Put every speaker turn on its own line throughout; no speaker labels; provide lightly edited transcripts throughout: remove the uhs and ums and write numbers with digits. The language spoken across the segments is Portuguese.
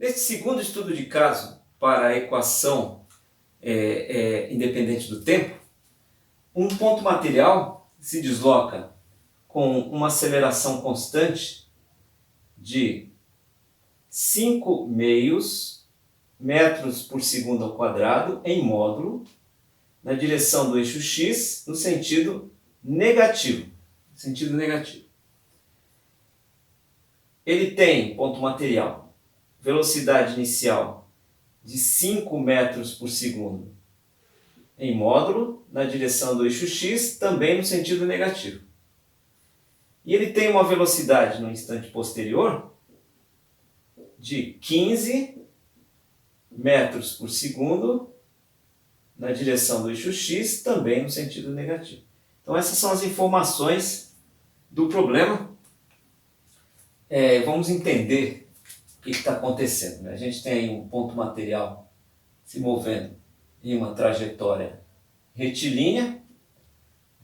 Neste segundo estudo de caso para a equação independente do tempo, um ponto material se desloca com uma aceleração constante de 5 meios metros por segundo ao quadrado em módulo na direção do eixo x no sentido negativo. Ele tem, ponto material, velocidade inicial de 5 metros por segundo em módulo na direção do eixo x, também no sentido negativo. E ele tem uma velocidade no instante posterior de 15 metros por segundo na direção do eixo x, também no sentido negativo. Então essas são as informações do problema. Vamos entender o que está acontecendo. A gente tem aí um ponto material se movendo em uma trajetória retilínea,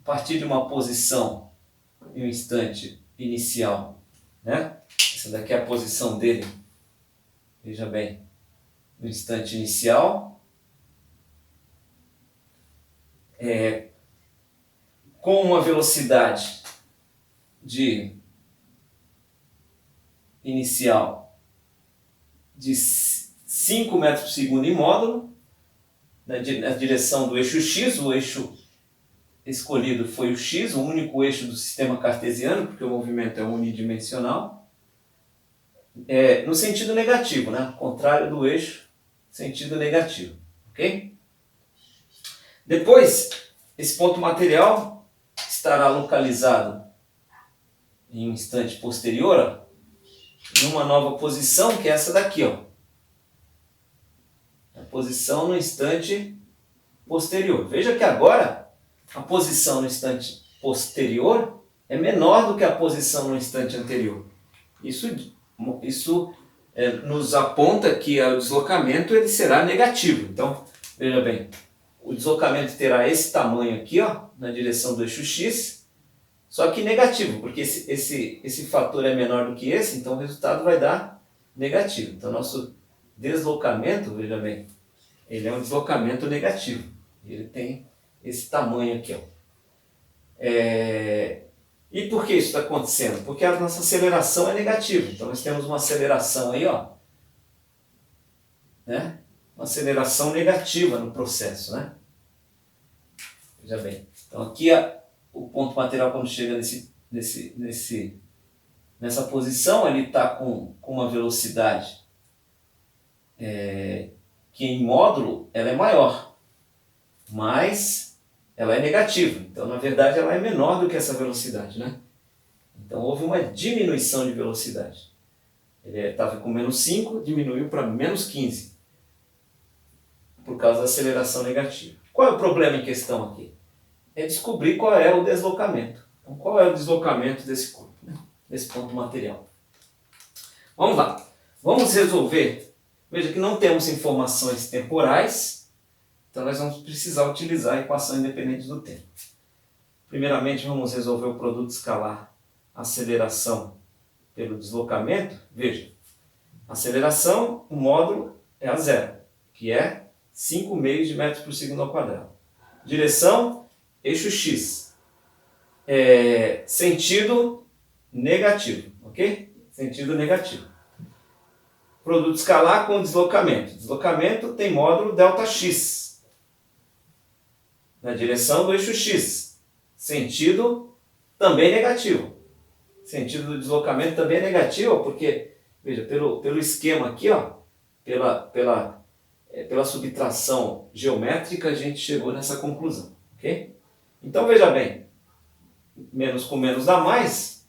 a partir de uma posição em um instante inicial, né? Essa daqui é a posição dele, veja bem, no instante inicial, com uma velocidade inicial de 5 metros por segundo em módulo, na direção do eixo x. O eixo escolhido foi o x, o único eixo do sistema cartesiano, porque o movimento é unidimensional, no sentido negativo, né? Contrário do eixo, sentido negativo, ok? Depois, esse ponto material estará localizado em um instante posterior, numa nova posição, que é essa daqui, ó. A posição no instante posterior. Veja que agora a posição no instante posterior é menor do que a posição no instante anterior. Isso nos aponta que o deslocamento ele será negativo. Então, veja bem, o deslocamento terá esse tamanho aqui, ó, na direção do eixo x, só que negativo, porque esse fator é menor do que esse, então o resultado vai dar negativo. Então, nosso deslocamento, veja bem, ele é um deslocamento negativo. Ele tem esse tamanho aqui, ó. E por que isso está acontecendo? Porque a nossa aceleração é negativa. Então nós temos uma aceleração aí, ó, né? Uma aceleração negativa no processo, né? Veja bem. Então aqui o ponto material, quando chega nessa posição, ele está com uma velocidade que em módulo ela é maior, mas ela é negativa. Então, na verdade, ela é menor do que essa velocidade, né? Então, houve uma diminuição de velocidade. Ele estava com menos 5, diminuiu para menos 15, por causa da aceleração negativa. Qual é o problema em questão aqui? É descobrir qual é o deslocamento. Então, qual é o deslocamento desse corpo, né? Desse ponto material. Vamos lá. Vamos resolver. Veja que não temos informações temporais, então nós vamos precisar utilizar a equação independente do tempo. Primeiramente, vamos resolver o produto escalar aceleração pelo deslocamento. Veja, aceleração, o módulo é a zero, que é 5 meios de metros por segundo ao quadrado. Direção, eixo x. Sentido negativo, ok? Sentido negativo. Produto escalar com deslocamento. Deslocamento tem módulo ΔX. Na direção do eixo x. Sentido também negativo. Sentido do deslocamento também é negativo, porque, veja, pelo esquema aqui, ó, pela subtração geométrica, a gente chegou nessa conclusão, ok? Então, veja bem, menos com menos dá mais.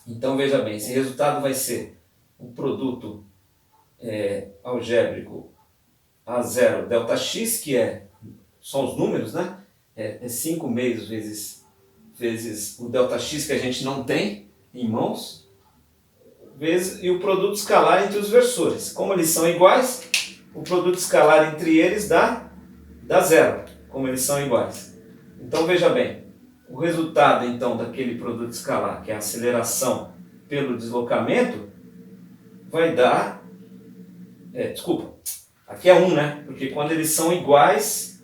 Então, veja bem, esse resultado vai ser o produto algébrico A0 ΔX, que são os números, né? 5 meios vezes o ΔX que a gente não tem em mãos, e o produto escalar entre os versores. Como eles são iguais, o produto escalar entre eles dá zero, como eles são iguais. Então veja bem, o resultado então daquele produto escalar, que é a aceleração pelo deslocamento, vai dar Desculpa, aqui é 1, né? Porque quando eles são iguais,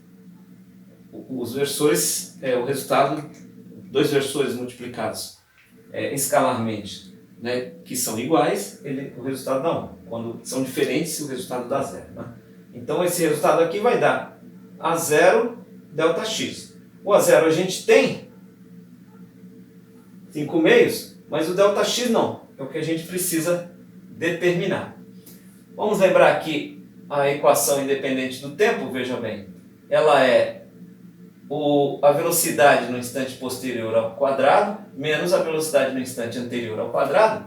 os versores, o resultado, dois versores multiplicados escalarmente, né, que são iguais, o resultado dá 1. Quando são diferentes, o resultado dá 0. Né? Então esse resultado aqui vai dar A0 ΔX. O A0 a gente tem 5 meios, mas o ΔX não. É o que a gente precisa determinar. Vamos lembrar que a equação independente do tempo, veja bem, ela é a velocidade no instante posterior ao quadrado menos a velocidade no instante anterior ao quadrado,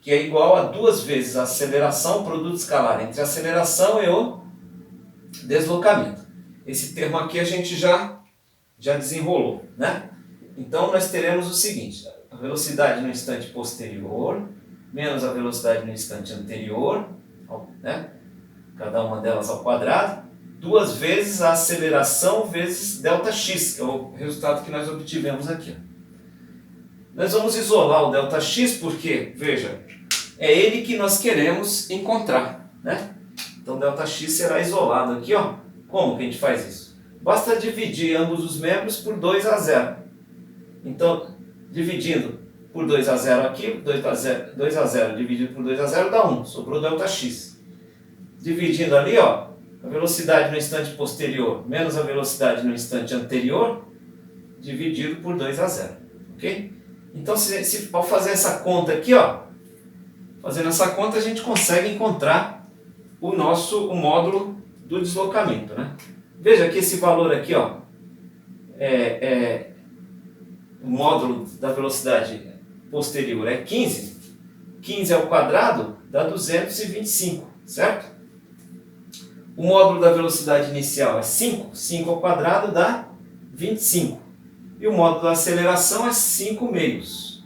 que é igual a 2 vezes a aceleração, produto escalar entre a aceleração e o deslocamento. Esse termo aqui a gente já desenrolou, né? Então nós teremos o seguinte, a velocidade no instante posterior menos a velocidade no instante anterior, né? Cada uma delas ao quadrado, 2 vezes a aceleração vezes ΔX, que é o resultado que nós obtivemos aqui. Nós vamos isolar o ΔX porque, veja, é ele que nós queremos encontrar, né? Então ΔX será isolado aqui, ó. Como que a gente faz isso? Basta dividir ambos os membros por 2 a 0. Então, dividindo por 2 a 0 aqui, 2 a 0 dividido por 2 a 0 dá 1, sobrou ΔX. Dividindo ali, ó, a velocidade no instante posterior menos a velocidade no instante anterior, dividido por 2 a 0, ok? Então, ao fazer essa conta aqui, ó, fazendo essa conta, a gente consegue encontrar o módulo do deslocamento, né? Veja que esse valor aqui, ó, o módulo da velocidade posterior é 15. 15 ao quadrado dá 225, certo? O módulo da velocidade inicial é 5. 5 ao quadrado dá 25. E o módulo da aceleração é 5 meios,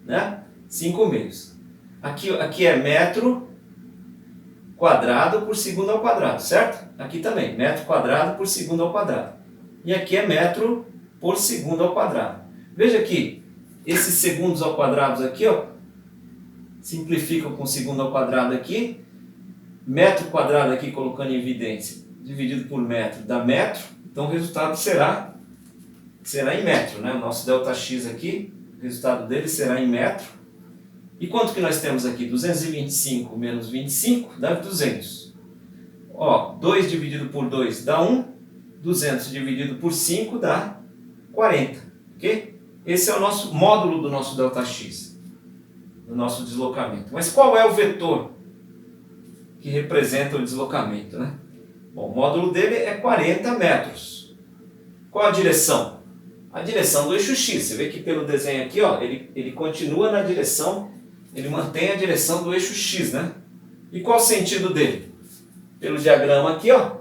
né? 5 meios. Aqui é metro quadrado por segundo ao quadrado, certo? Aqui também, metro quadrado por segundo ao quadrado. E aqui é metro por segundo ao quadrado. Veja que esses segundos ao quadrado aqui, ó, simplificam com segundo ao quadrado aqui. Metro quadrado aqui, colocando em evidência, dividido por metro, dá metro. Então o resultado será em metro, né? O nosso ΔX aqui, o resultado dele será em metro. E quanto que nós temos aqui? 225 menos 25 dá 200. Ó, 2 dividido por 2 dá 1. 200 dividido por 5 dá 40. Ok? Esse é o nosso módulo do nosso ΔX, do nosso deslocamento. Mas qual é o vetor que representa o deslocamento, né? Bom, o módulo dele é 40 metros. Qual a direção? A direção do eixo X. Você vê que pelo desenho aqui, ó, ele continua na direção, ele mantém a direção do eixo X, né? E qual o sentido dele? Pelo diagrama aqui, ó,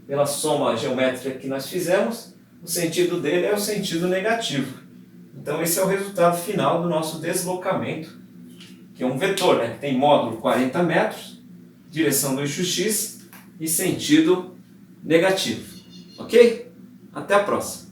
pela soma geométrica que nós fizemos, o sentido dele é o sentido negativo. Então esse é o resultado final do nosso deslocamento, que é um vetor, né? Tem módulo 40 metros, direção do eixo X e sentido negativo. Ok? Até a próxima.